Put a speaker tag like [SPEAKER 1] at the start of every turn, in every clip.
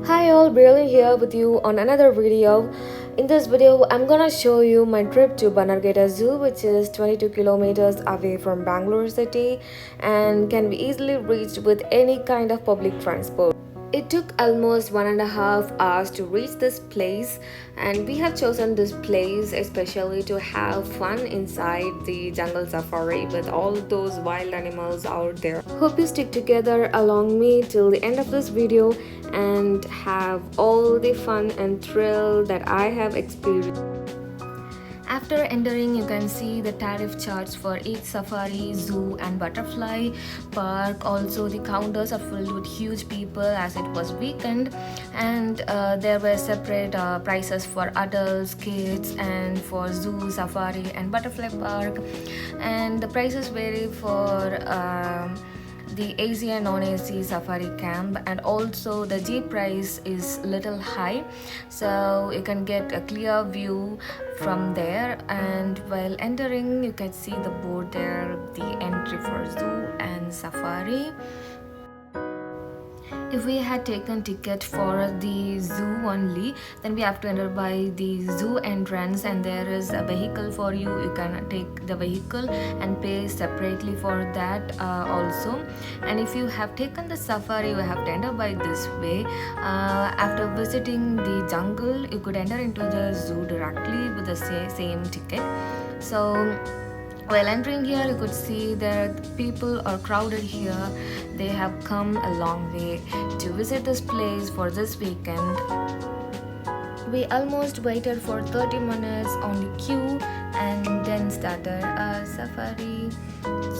[SPEAKER 1] Hi all, Bailey here with you on another video. In this video, I'm gonna show you my trip to Bannerghatta Zoo, which is 22 kilometers away from Bangalore city and can be easily reached with any kind of public transport. It took almost 1.5 hours to reach this place, and we have chosen this place especially to have fun inside the jungle safari with all those wild animals out there. Hope you stick together along me till the end of this video and have all the fun and thrill that I have experienced. After entering, you can see the tariff charts for each safari, zoo and butterfly park. Also, the counters are filled with huge people as it was weekend, and there were separate prices for adults, kids, and for zoo, safari and butterfly park. And the prices vary for the AC and non-AC safari camp, and also the jeep price is little high, so you can get a clear view from there. And while entering, you can see the board there, the entry for zoo and safari. If we had taken ticket for the zoo only, then we have to enter by the zoo entrance, and there is a vehicle for you. You can take the vehicle and pay separately for that also. And if you have taken the safari, you have to enter by this way. After visiting the jungle, you could enter into the zoo directly with the same ticket. So while entering here, you could see that people are crowded here. They have come a long way to visit this place for this weekend. We almost waited for 30 minutes on the queue and then started our safari.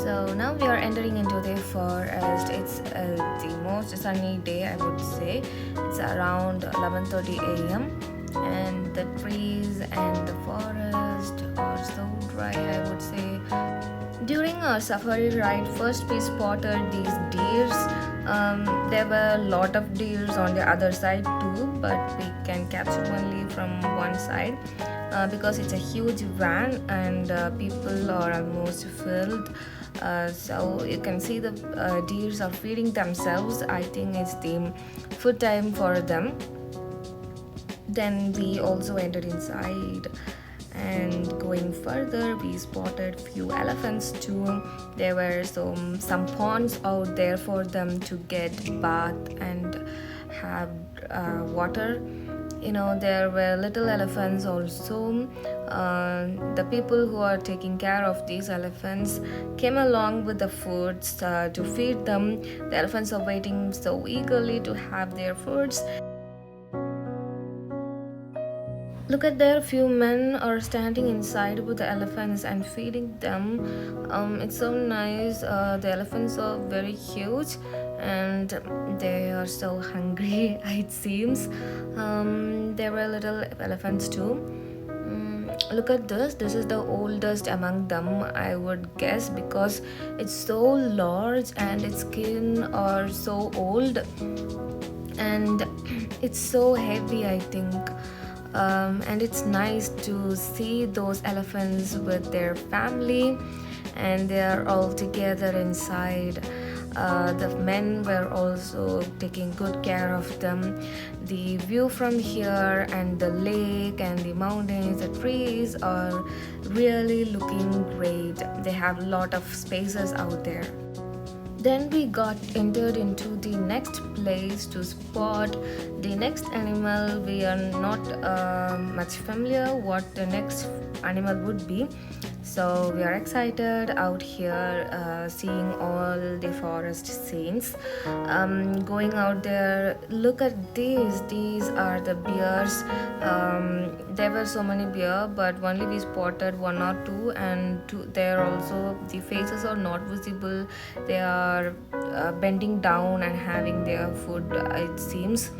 [SPEAKER 1] So now we are entering into the forest. It's the most sunny day, I would say. It's around 11:30 a.m. and the trees and the forest are so dry, I would say. During our safari ride, first we spotted these deers. There were a lot of deers on the other side too, but we can capture only from one side because it's a huge van and people are almost filled. So you can see the deers are feeding themselves. I think it's the food time for them. Then we also entered inside, and going further we spotted few elephants too. There were some ponds out there for them to get bath and have water. There were little elephants also. The people who are taking care of these elephants came along with the foods to feed them. The elephants are waiting so eagerly to have their foods. Look at there, few men are standing inside with the elephants and feeding them. It's so nice. The elephants are very huge and they are so hungry, it seems. There were little elephants too. Look at this is the oldest among them, I would guess, because it's so large and its skin are so old and it's so heavy, I think. And it's nice to see those elephants with their family, and they are all together inside. The men were also taking good care of them. The view from here and the lake and the mountains, the trees are really looking great. They have a lot of spaces out there. Then we got entered into the next place to spot the next animal. We are not much familiar what the next animal would be. So we are excited out here seeing all the forest scenes. Going out there, look at these. These are the bears. There were so many bear, but only we spotted one or two, and there also the faces are not visible. They are bending down and having their food, it seems.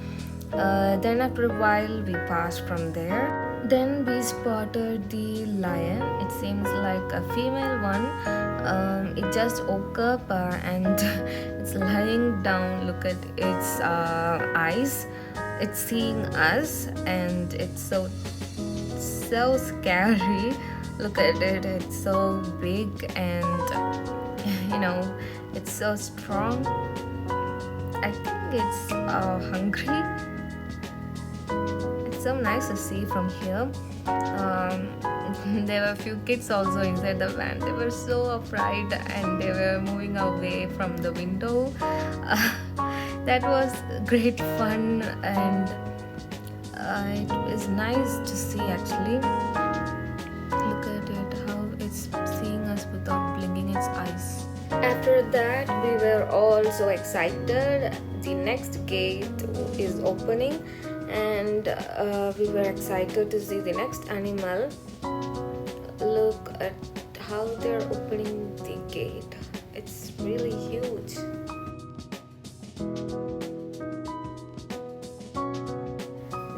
[SPEAKER 1] Then after a while we passed from there. Then we spotted the lion. It seems like a female one. It just woke up and it's lying down. Look at its eyes. It's seeing us and it's so scary. Look at it. It's so big and it's so strong. I think it's hungry. so nice to see from here. There were a few kids also inside the van. They were so afraid and they were moving away from the window. That was great fun, and it was nice to see actually. Look at it, how it's seeing us without blinking its eyes. After that, we were all so excited. The next gate is opening, and we were excited to see the next animal. Look at how they're opening the gate. It's really huge.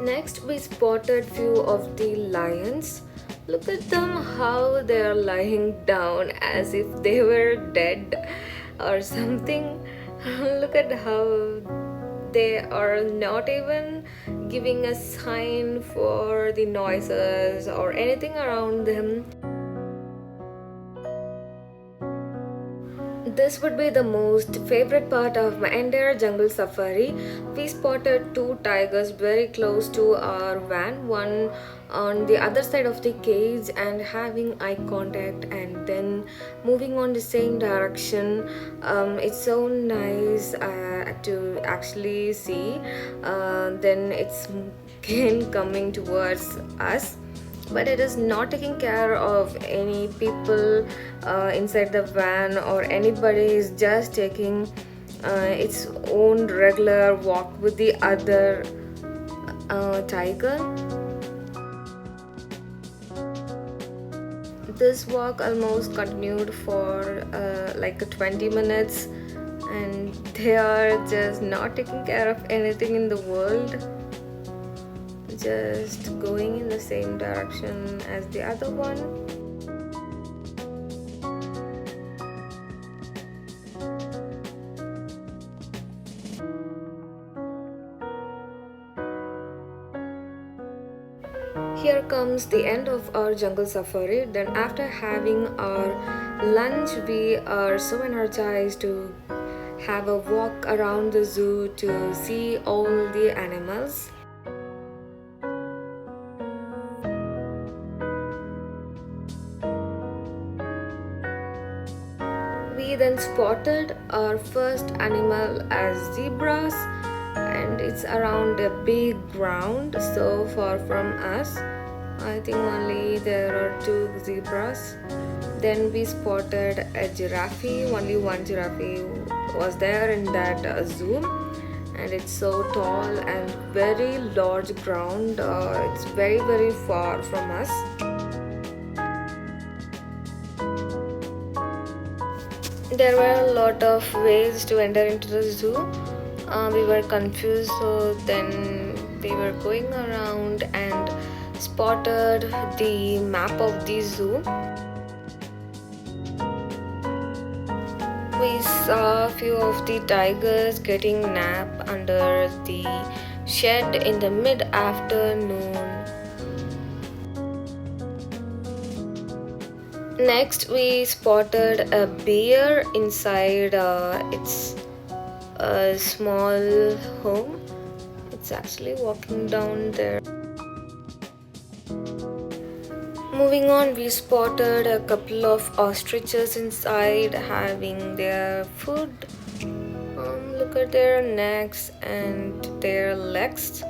[SPEAKER 1] Next, we spotted few of the lions. Look at them, how they are lying down as if they were dead or something. Look at how they are not even giving a sign for the noises or anything around them. This would be the most favorite part of my entire jungle safari. We spotted two tigers very close to our van, one on the other side of the cage and having eye contact and then moving on the same direction. It's so nice to actually see. Then it's again coming towards us, but it is not taking care of any people inside the van, or anybody is just taking its own regular walk with the other tiger. This walk almost continued for like 20 minutes, and they are just not taking care of anything in the world, just going in the same direction as the other one. Here comes the end of our jungle safari. Then after having our lunch, we are so energized to have a walk around the zoo to see all the animals. We then spotted our first animal as zebras, and it's around a big ground so far from us. I think only there are two zebras. Then we spotted a giraffe. Only one giraffe was there in that zoo, and it's so tall and very large ground. It's very far from us. There were a lot of ways to enter into the zoo. We were confused, so then we were going around and spotted the map of the zoo. We saw a few of the tigers getting nap under the shed in the mid-afternoon. Next, we spotted a bear inside its small home. It's actually walking down there. Moving on, we spotted a couple of ostriches inside having their food. Look at their necks and their legs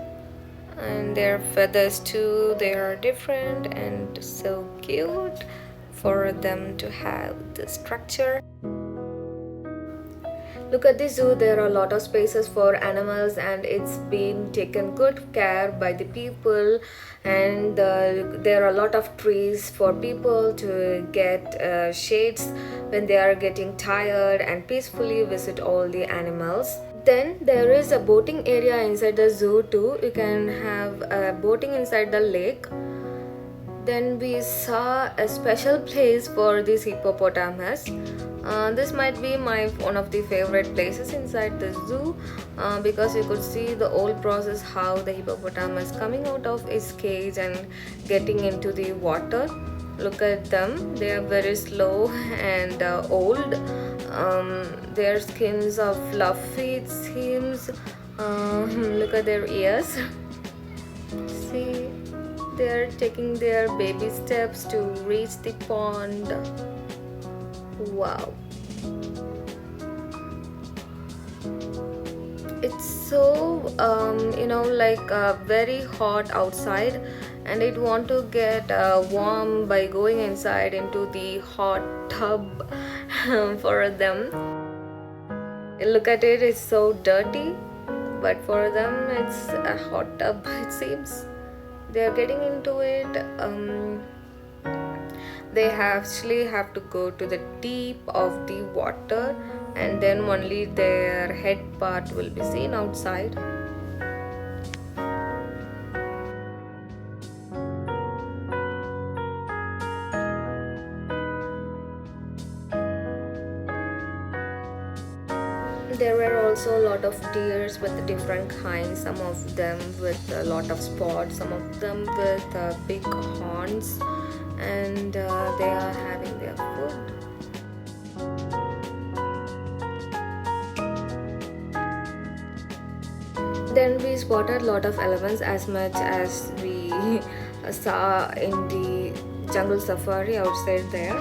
[SPEAKER 1] and their feathers too. They are different and so cute for them to have the structure. Look at the zoo, there are a lot of spaces for animals and it's been taken good care by the people, and there are a lot of trees for people to get shades when they are getting tired and peacefully visit all the animals. Then there is a boating area inside the zoo too. You can have boating inside the lake. Then we saw a special place for this hippopotamus. This might be one of the favorite places inside the zoo because you could see the whole process, how the hippopotamus coming out of its cage and getting into the water. Look at them, they are very slow and old. Their skins are fluffy, it seems. Look at their ears. See, they're taking their baby steps to reach the pond. Wow. It's so like very hot outside, and it want to get warm by going inside into the hot tub for them. Look at it, it's so dirty, but for them it's a hot tub. It seems they're getting into it. They actually have to go to the deep of the water, and then only their head part will be seen outside. There were also a lot of deers with different kinds, some of them with a lot of spots, some of them with big horns, and they are having their food. Then we spotted a lot of elephants, as much as we saw in the jungle safari outside there.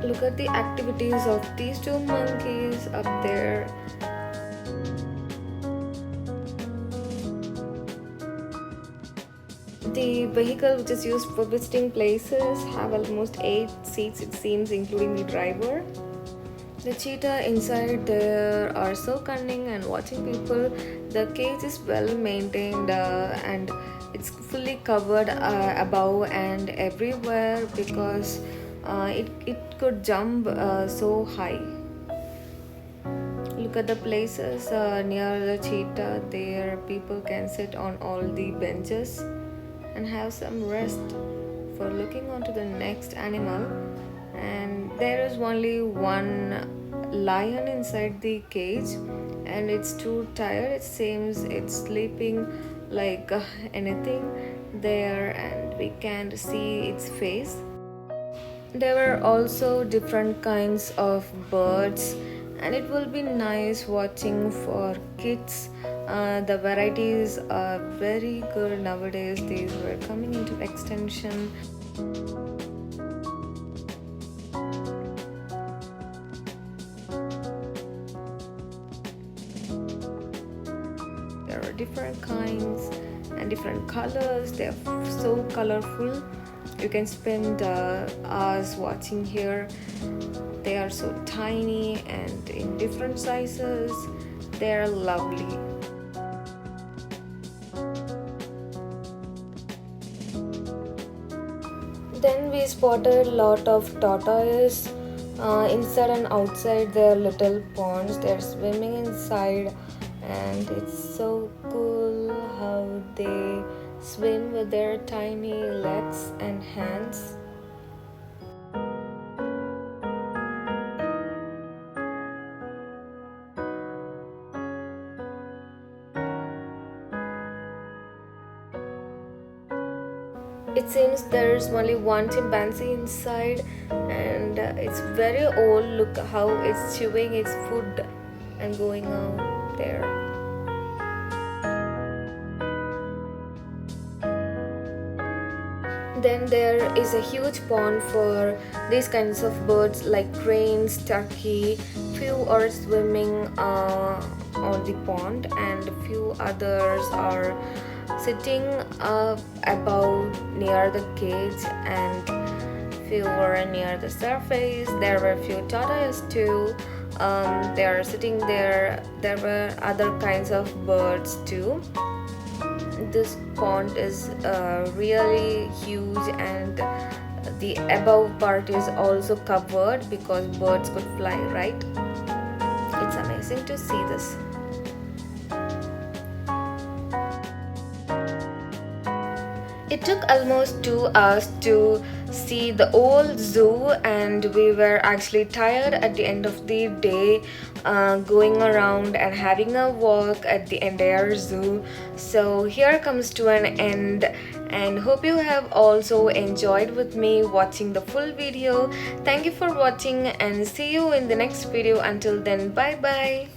[SPEAKER 1] Look at the activities of these two monkeys up there. The vehicle which is used for visiting places have almost 8 seats, it seems, including the driver. The cheetah inside there are so cunning and watching people. The cage is well maintained and it's fully covered above and everywhere, because it could jump so high. Look at the places near the cheetah. There people can sit on all the benches and have some rest for looking onto the next animal. And there is only one lion inside the cage, and it's too tired. It seems it's sleeping like anything there, and we can't see its face. There were also different kinds of birds, and it will be nice watching for kids. The varieties are very good nowadays. These were coming into extension. There are different kinds and different colors. They are so colorful. You can spend hours watching here. They are so tiny and in different sizes. They are lovely. Then we spotted a lot of tortoises inside and outside their little ponds. They're swimming inside, and it's so cool how they swim with their tiny legs and hands. It seems there's only one chimpanzee inside, and it's very old. Look how it's chewing its food and going out there. Then there is a huge pond for these kinds of birds like cranes, turkey. Few are swimming on the pond, and few others are sitting up above near the cage, and few were near the surface. There were few tortoises too. They are sitting there. There were other kinds of birds too. This pond is really huge, and the above part is also covered because birds could fly, right? It's amazing to see this. It took almost 2 hours to see the old zoo, and we were actually tired at the end of the day going around and having a walk at the entire zoo. So here comes to an end, and hope you have also enjoyed with me watching the full video. Thank you for watching and see you in the next video. Until then, bye bye.